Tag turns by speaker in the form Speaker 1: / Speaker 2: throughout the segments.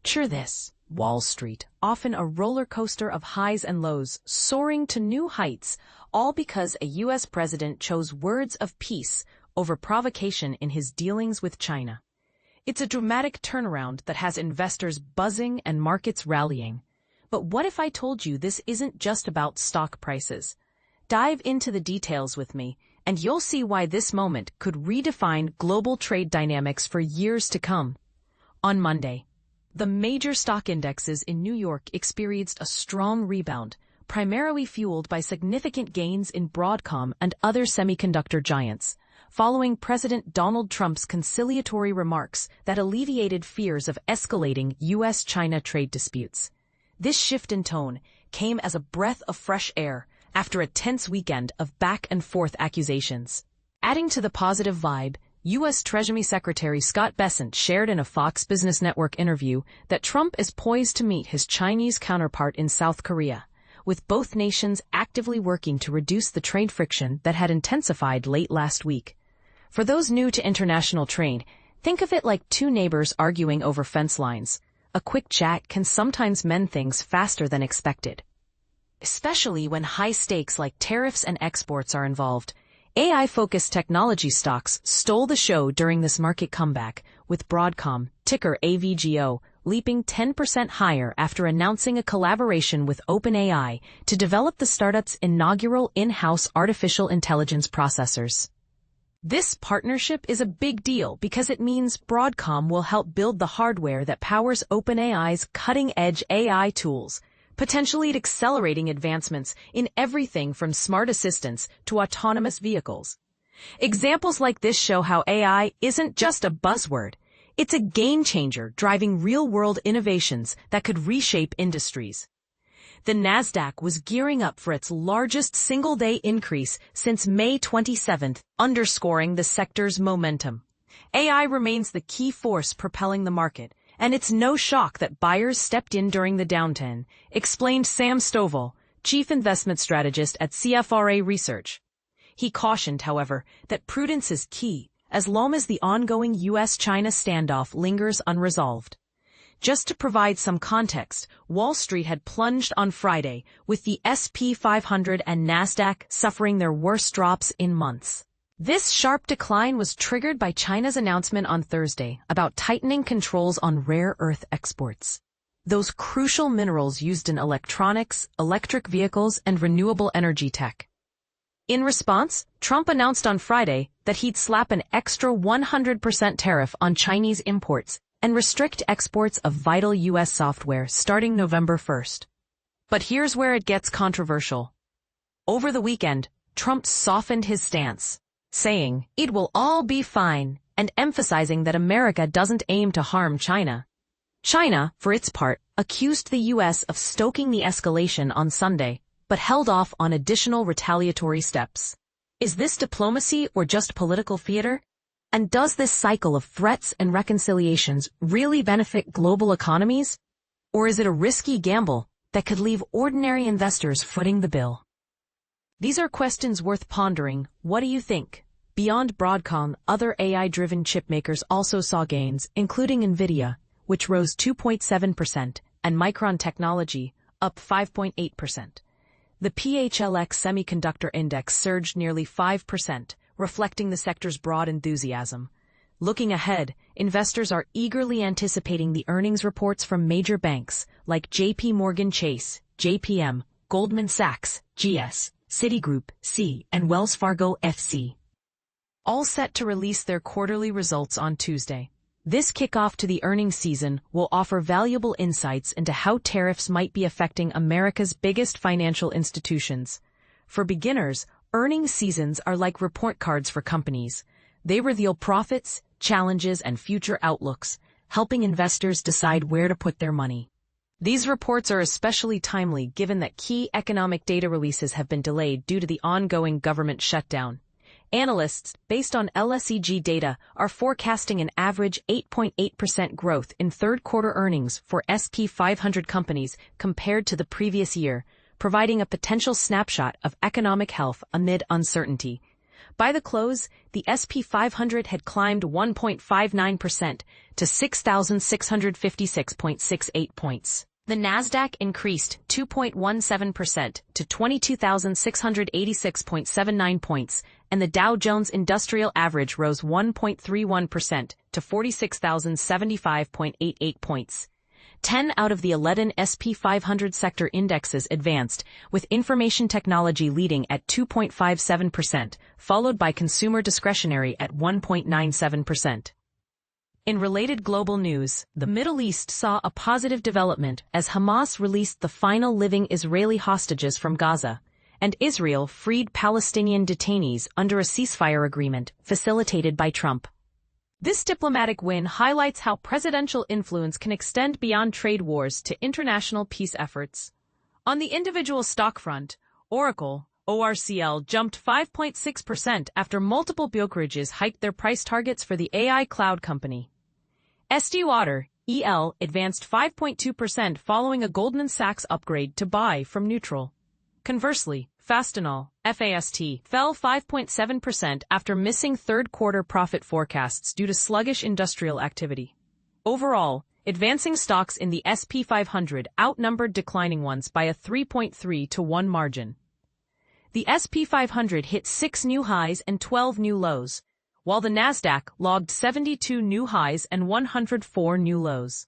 Speaker 1: Picture this: Wall Street, often a roller coaster of highs and lows, soaring to new heights, all because a U.S. president chose words of peace over provocation in his dealings with China. It's a dramatic turnaround that has investors buzzing and markets rallying. But what if I told you this isn't just about stock prices? Dive into the details with me, and you'll see why this moment could redefine global trade dynamics for years to come. On Monday, the major stock indexes in New York experienced a strong rebound, primarily fueled by significant gains in Broadcom and other semiconductor giants, following President Donald Trump's conciliatory remarks that alleviated fears of escalating U.S. China trade disputes. This shift in tone came as a breath of fresh air after a tense weekend of back-and-forth accusations. Adding to the positive vibe, U.S. Treasury Secretary Scott Bessent shared in a Fox Business Network interview that Trump is poised to meet his Chinese counterpart in South Korea, with both nations actively working to reduce the trade friction that had intensified late last week. For those new to international trade, think of it like two neighbors arguing over fence lines. A quick chat can sometimes mend things faster than expected. Especially when high stakes like tariffs and exports are involved. AI-focused technology stocks stole the show during this market comeback, with Broadcom, ticker AVGO, leaping 10% higher after announcing a collaboration with OpenAI to develop the startup's inaugural in-house artificial intelligence processors. This partnership is a big deal because it means Broadcom will help build the hardware that powers OpenAI's cutting-edge AI tools, potentially accelerating advancements in everything from smart assistants to autonomous vehicles. Examples like this show how AI isn't just a buzzword. It's a game-changer driving real-world innovations that could reshape industries. The Nasdaq was gearing up for its largest single-day increase since May 27th, underscoring the sector's momentum. AI remains the key force propelling the market, and it's no shock that buyers stepped in during the downturn, explained Sam Stovall, chief investment strategist at CFRA Research. He cautioned, however, that prudence is key, as long as the ongoing U.S. China standoff lingers unresolved. Just to provide some context, Wall Street had plunged on Friday, with the S&P 500 and Nasdaq suffering their worst drops in months. This sharp decline was triggered by China's announcement on Thursday about tightening controls on rare earth exports, those crucial minerals used in electronics, electric vehicles, and renewable energy tech. In response, Trump announced on Friday that he'd slap an extra 100% tariff on Chinese imports and restrict exports of vital U.S. software starting November 1st. But here's where it gets controversial. Over the weekend, Trump softened his stance, saying, "It will all be fine," and emphasizing that America doesn't aim to harm China. China, for its part, accused the U.S. of stoking the escalation on Sunday, but held off on additional retaliatory steps. Is this diplomacy or just political theater? And does this cycle of threats and reconciliations really benefit global economies? Or is it a risky gamble that could leave ordinary investors footing the bill? These are questions worth pondering. What do you think? Beyond Broadcom, other AI-driven chipmakers also saw gains, including Nvidia, which rose 2.7%, and Micron Technology, up 5.8%. The PHLX Semiconductor Index surged nearly 5%, reflecting the sector's broad enthusiasm. Looking ahead, investors are eagerly anticipating the earnings reports from major banks like J.P. Morgan Chase, JPM, Goldman Sachs, GS, Citigroup, C, and Wells Fargo, FC. All set to release their quarterly results on Tuesday. This kickoff to the earnings season will offer valuable insights into how tariffs might be affecting America's biggest financial institutions. For beginners, earnings seasons are like report cards for companies. They reveal profits, challenges, and future outlooks, helping investors decide where to put their money. These reports are especially timely given that key economic data releases have been delayed due to the ongoing government shutdown. Analysts, based on LSEG data, are forecasting an average 8.8% growth in third-quarter earnings for S&P 500 companies compared to the previous year, providing a potential snapshot of economic health amid uncertainty. By the close, the S&P 500 had climbed 1.59% to 6,656.68 points. The Nasdaq increased 2.17% to 22,686.79 points, and the Dow Jones Industrial Average rose 1.31% to 46,075.88 points. 10 out of the 11 S&P 500 sector indexes advanced, with information technology leading at 2.57%, followed by consumer discretionary at 1.97%. In related global news, the Middle East saw a positive development as Hamas released the final living Israeli hostages from Gaza, and Israel freed Palestinian detainees under a ceasefire agreement facilitated by Trump. This diplomatic win highlights how presidential influence can extend beyond trade wars to international peace efforts. On the individual stock front, Oracle, ORCL, jumped 5.6% after multiple brokerages hiked their price targets for the AI cloud company. Estée Lauder, EL, advanced 5.2% following a Goldman Sachs upgrade to buy from neutral. Conversely, Fastenal, FAST, fell 5.7% after missing third-quarter profit forecasts due to sluggish industrial activity. Overall, advancing stocks in the S&P 500 outnumbered declining ones by a 3.3 to 1 margin. The S&P 500 hit 6 new highs and 12 new lows, while the Nasdaq logged 72 new highs and 104 new lows.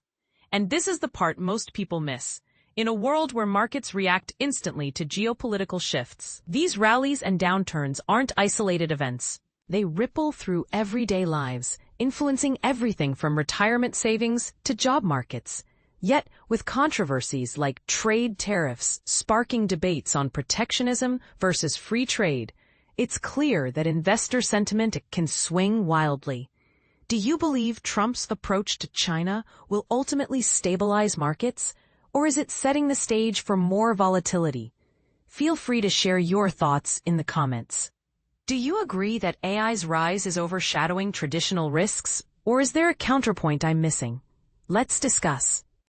Speaker 1: And this is the part most people miss. In a world where markets react instantly to geopolitical shifts, these rallies and downturns aren't isolated events. They ripple through everyday lives, influencing everything from retirement savings to job markets. Yet, with controversies like trade tariffs sparking debates on protectionism versus free trade, it's clear that investor sentiment can swing wildly. Do you believe Trump's approach to China will ultimately stabilize markets, or is it setting the stage for more volatility? Feel free to share your thoughts in the comments. Do you agree that AI's rise is overshadowing traditional risks, or is there a counterpoint I'm missing? Let's discuss.